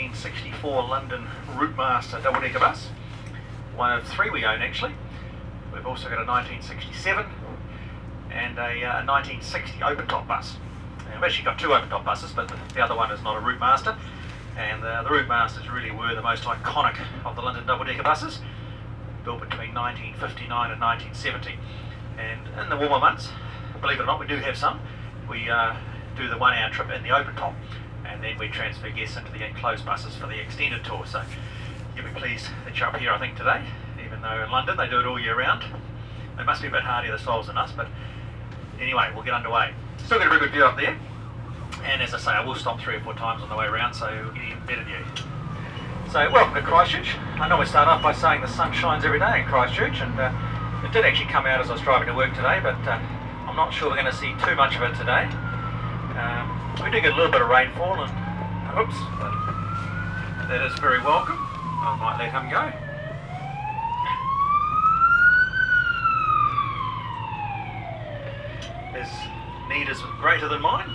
1964 London Routemaster double-decker bus. One of three we own actually. We've also got a 1967 and a 1960 open-top bus. We've actually got two open-top buses, but the other one is not a Routemaster. And the Routemasters really were the most iconic of the London double-decker buses, built between 1959 and 1970. And in the warmer months, believe it or not, we do have some. We do the 1 hour trip in the open top, and then we transfer guests into the enclosed buses for the extended tour. So you'll be pleased that you're up here, I think, today, even though in London they do it all year round. They must be a bit hardier, the souls, than us, but anyway, we'll get underway. Still got a very good view up there, and as I say, I will stop 3 or 4 times on the way around, so you'll get even better view. So welcome to Christchurch. I normally start off by saying the sun shines every day in Christchurch, and it did actually come out as I was driving to work today, but I'm not sure we're going to see too much of it today. We do get a little bit of rainfall, and oops, that is very welcome. I might let him go. His need is greater than mine.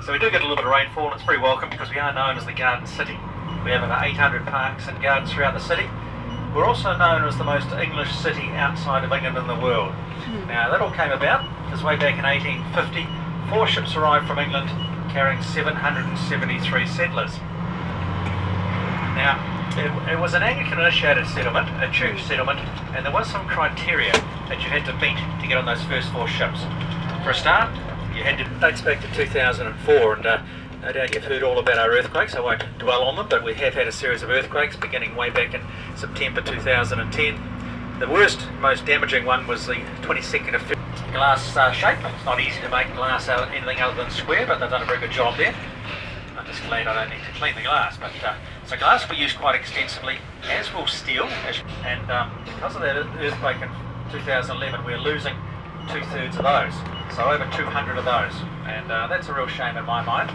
So we do get a little bit of rainfall, and it's very welcome because we are known as the Garden City. We have about 800 parks and gardens throughout the city. We're also known as the most English city outside of England in the world. Now that all came about because way back in 1850, 4 ships arrived from England carrying 773 settlers. Now it was an Anglican initiated settlement, a church settlement, and there was some criteria that you had to meet to get on those first 4 ships. For a start, you had to date back to 2004, and no doubt you've heard all about our earthquakes. I won't dwell on them, but we have had a series of earthquakes beginning way back in September 2010. The worst, most damaging one was the 22nd of February. Glass shape. It's not easy to make glass out of anything other than square, but they've done a very good job there. I'm just glad I don't need to clean the glass. But so glass we use quite extensively, as will steel. And because of that earthquake in 2011, we're losing 2/3 of those. So over 200 of those, and that's a real shame in my mind.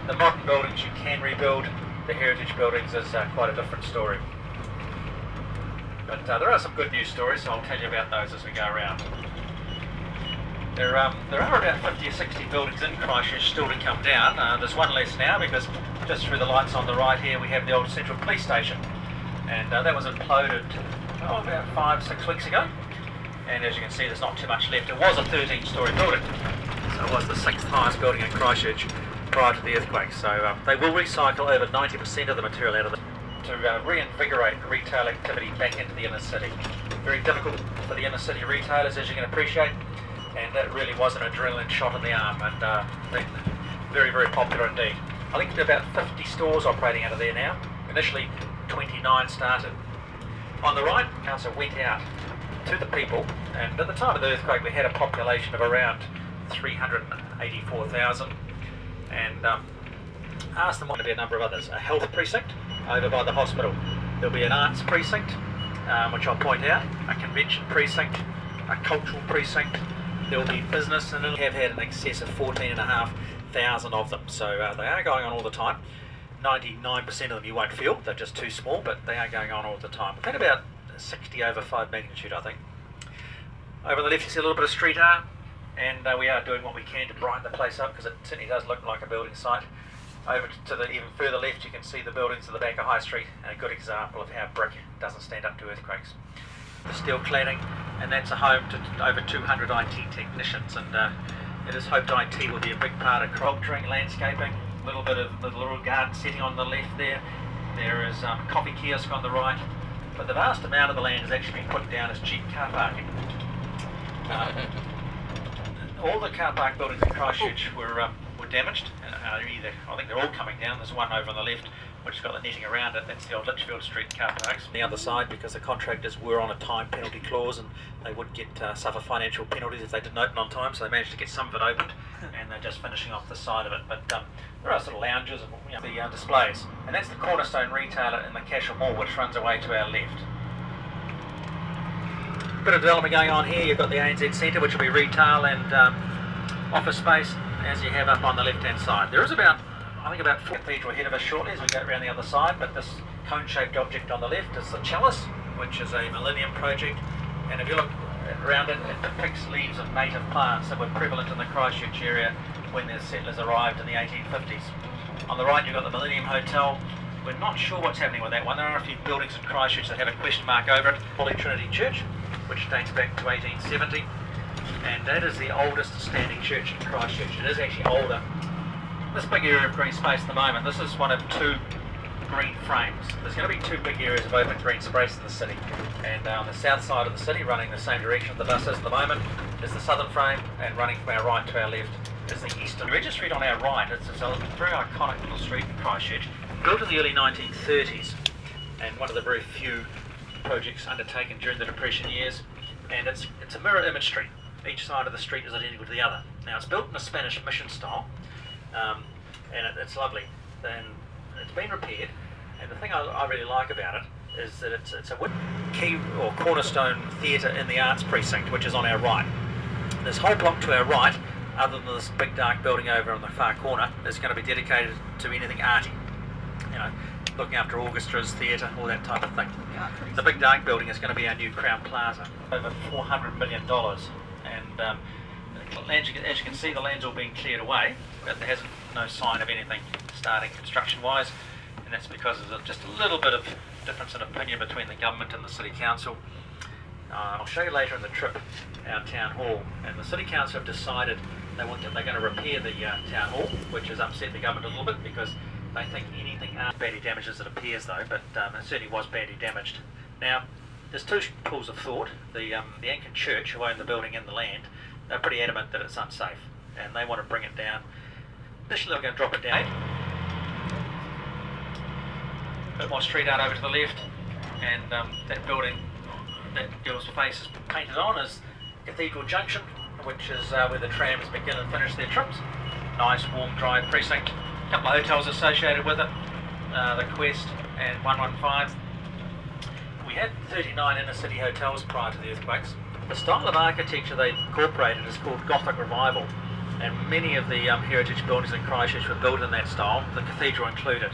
The modern buildings you can rebuild, the heritage buildings is quite a different story. But there are some good news stories, so I'll tell you about those as we go around. There are about 50 or 60 buildings in Christchurch still to come down. There's one less now because just through the lights on the right here we have the old Central Police Station, and that was imploded about 5-6 weeks ago. And as you can see, there's not too much left. It was a 13-storey building, so it was the 6th highest building in Christchurch prior to the earthquake. So they will recycle over 90% of the material out of it to reinvigorate retail activity back into the inner city. Very difficult for the inner city retailers, as you can appreciate, and that really was an adrenaline shot in the arm, and very, very popular indeed. I think there are about 50 stores operating out of there now. Initially 29 started. On the right, council went out to the people, and at the time of the earthquake we had a population of around 384,000, and asked them what to be a number of others. A health precinct over by the hospital. There'll be an arts precinct, which I'll point out, a convention precinct, a cultural precinct. There'll be business, and we have had in excess of 14,500 of them, so they are going on all the time. 99% of them you won't feel, they're just too small, but they are going on all the time. We've had about 60 over 5 magnitude, I think. Over on the left you see a little bit of street art, and we are doing what we can to brighten the place up because it certainly does look like a building site. Over to the even further left you can see the buildings at the back of High Street, and a good example of how brick doesn't stand up to earthquakes. The steel cladding, and that's a home to over 200 IT technicians, and it is hoped IT will be a big part of culturing, landscaping, a little bit of the little garden setting on the left there. There is coffee kiosk on the right. But the vast amount of the land has actually been put down as cheap car parking. All the car park buildings in Christchurch were damaged. I think they're all coming down. There's one over on the left which has got the netting around it. That's the old Litchfield Street car parks. On the other side, because the contractors were on a time penalty clause and they would suffer financial penalties if they didn't open on time, so they managed to get some of it opened, and they're just finishing off the side of it. But there are sort of lounges and the displays, and that's the Cornerstone retailer in the Cashel Mall, which runs away to our left. Bit of development going on here. You've got the ANZ Centre, which will be retail and office space, as you have up on the left-hand side. There is about 4 Cathedral ahead of us shortly as we go around the other side, but this cone-shaped object on the left is the chalice, which is a Millennium project, and if you look around it, it depicts leaves of native plants that were prevalent in the Christchurch area when the settlers arrived in the 1850s. On the right you've got the Millennium Hotel, We're not sure what's happening with that one. There are a few buildings in Christchurch that have a question mark over it. Holy Trinity Church, which dates back to 1870, and that is the oldest standing church in Christchurch. It is actually older. This big area of green space at the moment, this is one of two green frames. There's going to be two big areas of open green space in the city, and on the south side of the city, running the same direction the bus is at the moment, is the southern frame, and running from our right to our left is the eastern. The Regis Street on our right, it's a very iconic little street in Christchurch, built in the early 1930s, and one of the very few projects undertaken during the Depression years, and it's a mirror image street. Each side of the street is identical to the other. Now it's built in a Spanish mission style, and it's lovely, and it's been repaired, and the thing I really like about it is that it's a key or cornerstone theatre in the arts precinct, which is on our right. This whole block to our right, other than this big dark building over on the far corner, is going to be dedicated to anything arty, you know, looking after orchestras, theatre, all that type of thing. The big dark building is going to be our new Crown Plaza, over $400 million, and as you can see, the land's all being cleared away, but there hasn't no sign of anything starting construction-wise, and that's because there's just a little bit of difference in opinion between the government and the City Council. I'll show you later in the trip our town hall, and the City Council have decided they're going to repair the town hall, which has upset the government a little bit because they think anything badly damaged as it appears though, but it certainly was badly damaged. Now, there's two schools of thought. The Anglican Church, who own the building and the land, they're pretty adamant that it's unsafe, and they want to bring it down. Initially, they're going to drop it down. A bit more street art over to the left, and that building, that girl's face is painted on as Cathedral Junction, which is where the trams begin and finish their trips. Nice, warm, dry precinct. A couple of hotels associated with it, the Quest and 115. We had 39 inner city hotels prior to the earthquakes. The style of architecture they incorporated is called Gothic Revival, and many of the heritage buildings in Christchurch were built in that style, the cathedral included.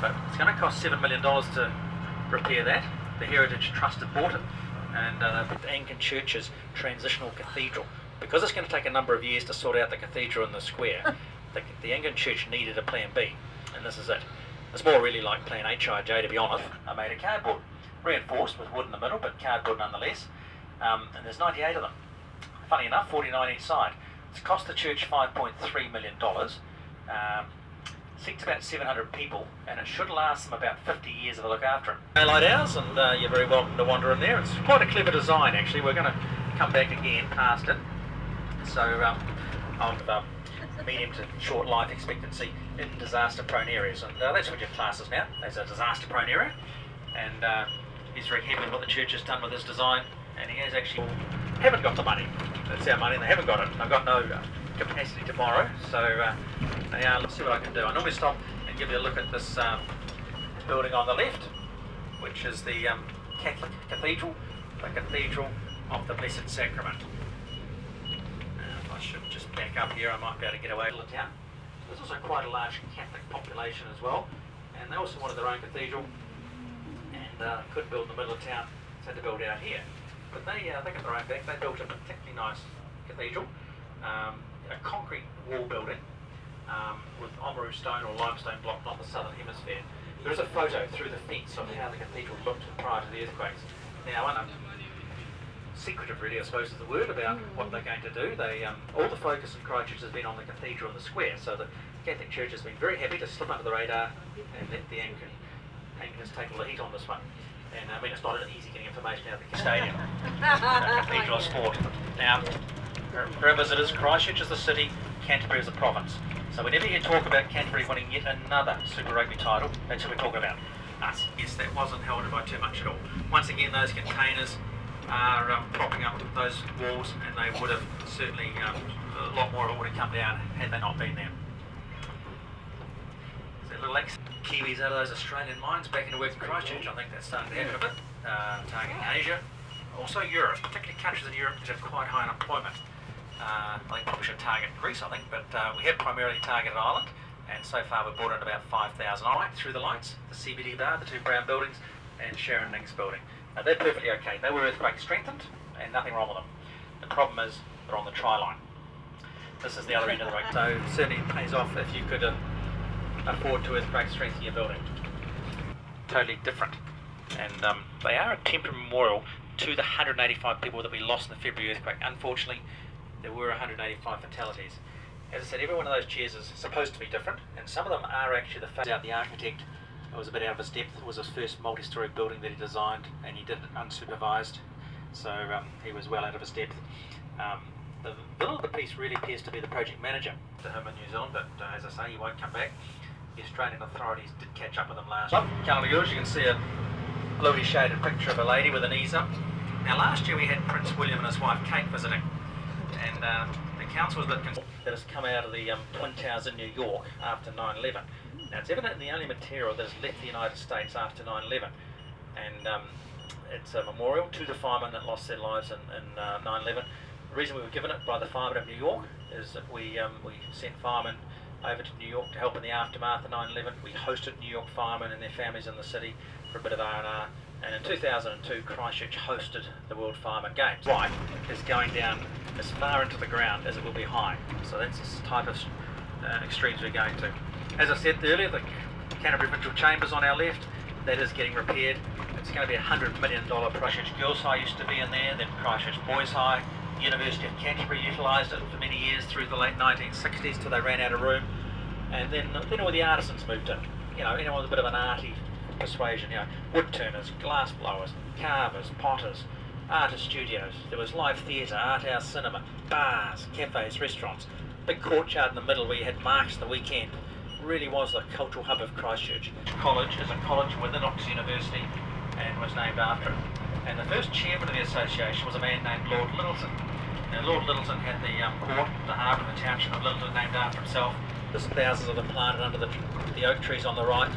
But it's going to cost $7 million to repair that. The Heritage Trust have bought it, and the Anglican Church's transitional cathedral. Because it's going to take a number of years to sort out the cathedral in the square, the Anglican Church needed a plan B, and this is it. It's more really like plan HIJ, to be honest. I made a cardboard, reinforced with wood in the middle, but cardboard nonetheless, and there's 98 of them. Funny enough, 49 each side. It's cost the church $5.3 million. Seats about 700 people, and it should last them about 50 years if I look after them. Daylight hours, and you're very welcome to wander in there. It's quite a clever design actually. We're going to come back again past it. So of medium to short life expectancy in disaster-prone areas, and that's what your class is now, as a disaster-prone area. And he's very happy with what the church has done with his design, and he has actually haven't got the money. It's our money, and they haven't got it. I've got no capacity to borrow, so let's see what I can do. I normally stop and give you a look at this building on the left, which is the Catholic Cathedral, the Cathedral of the Blessed Sacrament. If I should just back up here, I might be able to get away to the town. There's also quite a large Catholic population as well, and they also wanted their own cathedral, and couldn't build in the middle of town, so had to build out here. But they got their own back. They built a particularly nice cathedral, a concrete wall building with Oamaru stone or limestone block on the southern hemisphere. There is a photo through the fence of how the cathedral looked prior to the earthquakes. Now, secretive really, I suppose is the word, about what they're going to do. They all the focus in Christchurch has been on the cathedral and the square, so the Catholic Church has been very happy to slip under the radar and let the Anglicans take all the heat on this one. And I mean, it's not easy getting information out of the stadium, the Cathedral of Sport. Now, for our visitors, Christchurch is the city, Canterbury is the province. So whenever you talk about Canterbury winning yet another Super Rugby title, that's what we're talking about. Us. Yes, that wasn't heralded by too much at all. Once again, those containers are propping up those walls, and they would have certainly, a lot more of it would have come down had they not been there. So little Kiwis out of those Australian mines back into work in Christchurch. I think that's starting to happen a bit. Targeting Asia, also Europe, particularly countries in Europe that have quite high unemployment. I think probably should target Greece, I think, but we have primarily targeted Ireland, and so far we've brought in about 5,000 right through the lights, the CBD bar, the two brown buildings, and Sharon Ning's building. They're perfectly okay. They were earthquake strengthened, and nothing wrong with them. The problem is they're on the tri line. This is the other end of the road, so certainly it pays off if you could afford to earthquake strength your building. Totally different. And they are a temporary memorial to the 185 people that we lost in the February earthquake. Unfortunately, there were 185 fatalities. As I said, every one of those chairs is supposed to be different, and some of them are actually the architect was a bit out of his depth. It was his first multi-storey building that he designed, and he did it unsupervised, so he was well out of his depth. The villain of the piece really appears to be the project manager to him in New Zealand, but as I say, he won't come back. The Australian authorities did catch up with him last year. Calendar yours, you can see a bluey shaded picture of a lady with her knees up. Now last year we had Prince William and his wife Kate visiting, and the council was a bit concerned that has come out of the Twin Towers in New York after 9/11. Now it's evidently the only material that has left the United States after 9/11, and it's a memorial to the firemen that lost their lives in 9/11. The reason we were given it by the firemen of New York is that we sent firemen over to New York to help in the aftermath of 9/11. We hosted New York firemen and their families in the city for a bit of R&R, and in 2002 Christchurch hosted the World Firemen Games. White is going down as far into the ground as it will be high, so that's the type of extremes we're going to. As I said earlier, the Canterbury Provincial Chambers on our left, that is getting repaired. It's going to be a $100 million project. Christchurch Girls High used to be in there, then Christchurch Boys High. University of Canterbury utilised it for many years through the late 1960s till they ran out of room, and then all the artisans moved in. You know, anyone with a bit of an arty persuasion, you know, wood turners, glass blowers, carvers, potters, artist studios. There was live theatre, art house cinema, bars, cafes, restaurants. Big courtyard in the middle where you had marks the weekend. Really was the cultural hub of Christchurch. College is a college within Oxford University and was named after it. And the first chairman of the association was a man named Lord Lyttelton. Now Lord Lyttelton had the port, the harbour, and the township of Lyttelton named after himself. There's thousands of them planted under the oak trees on the right.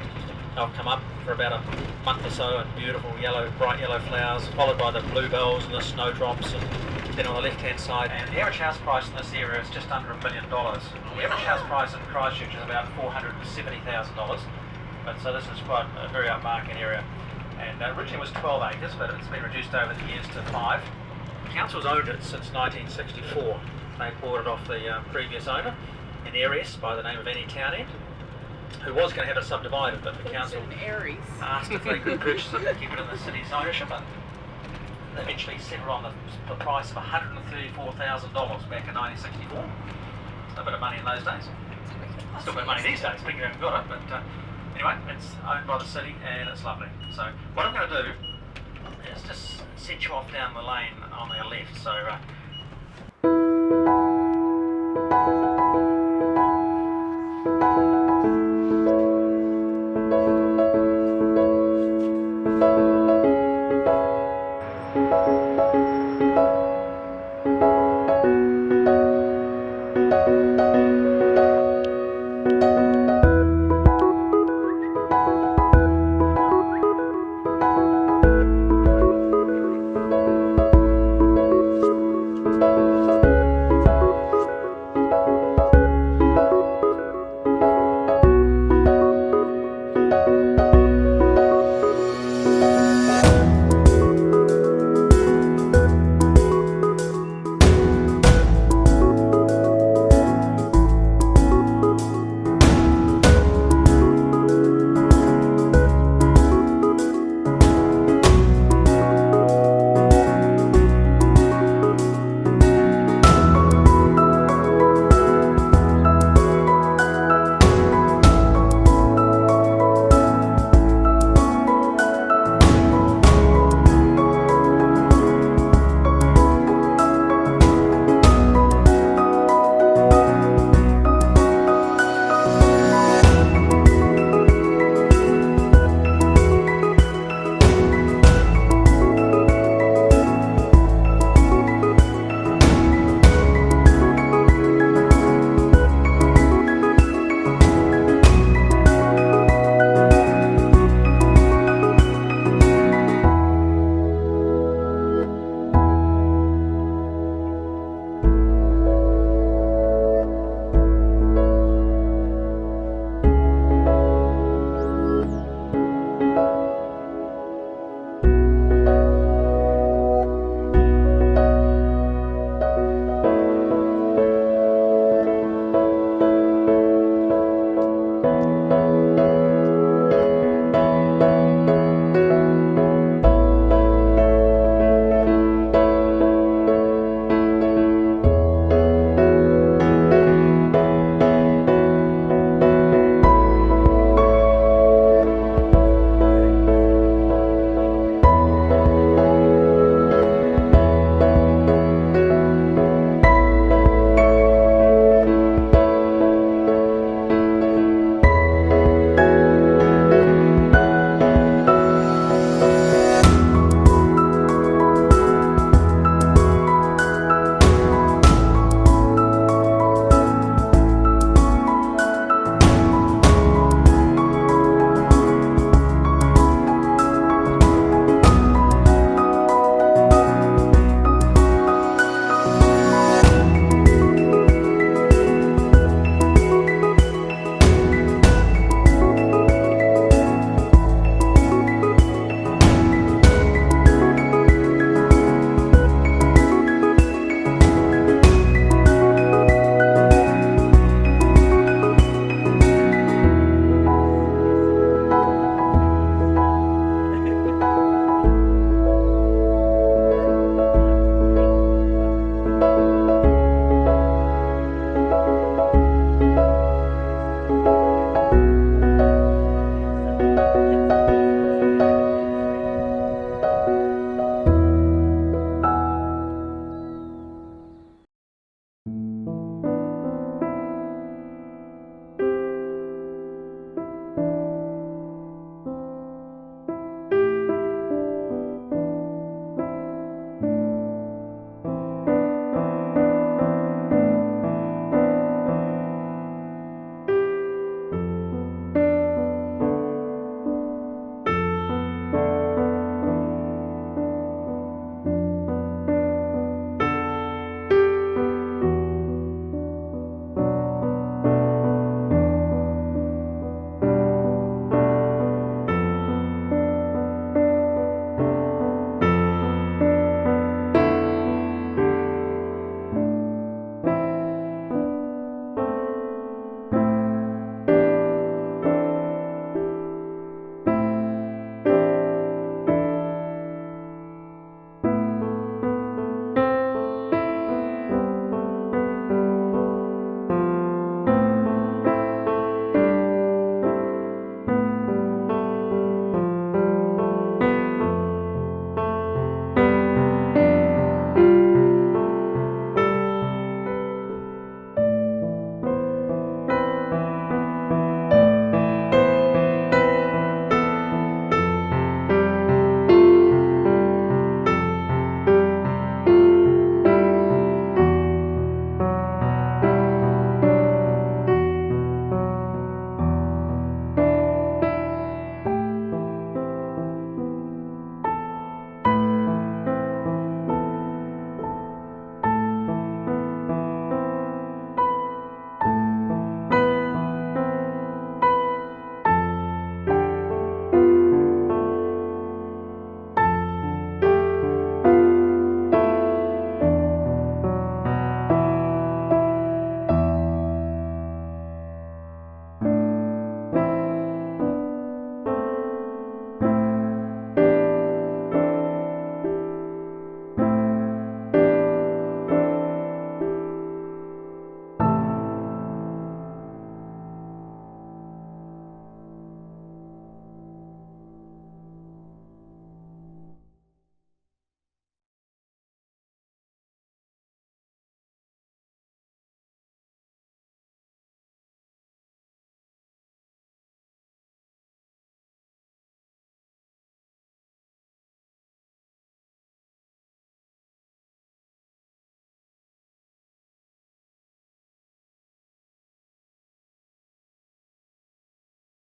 They'll come up for about a month or so in beautiful bright yellow flowers, followed by the bluebells and the snowdrops, and then on the left-hand side. And the average house price in this area is just under $1 million. The average house price in Christchurch is about $470,000, but so this is quite a very upmarket area. And originally it was 12 acres, but it's been reduced over the years to 5. The council's owned it since 1964. They bought it off the previous owner, an heiress by the name of Annie Townend, who was going to have it subdivided, but the council asked if they could purchase it and keep it in the city's ownership, and they eventually settled on the price of $134,000 back in 1964. A bit of money in those days. Still a bit of money these days, people haven't got it, but anyway, it's owned by the city and it's lovely. So what I'm going to do is just set you off down the lane on our left. So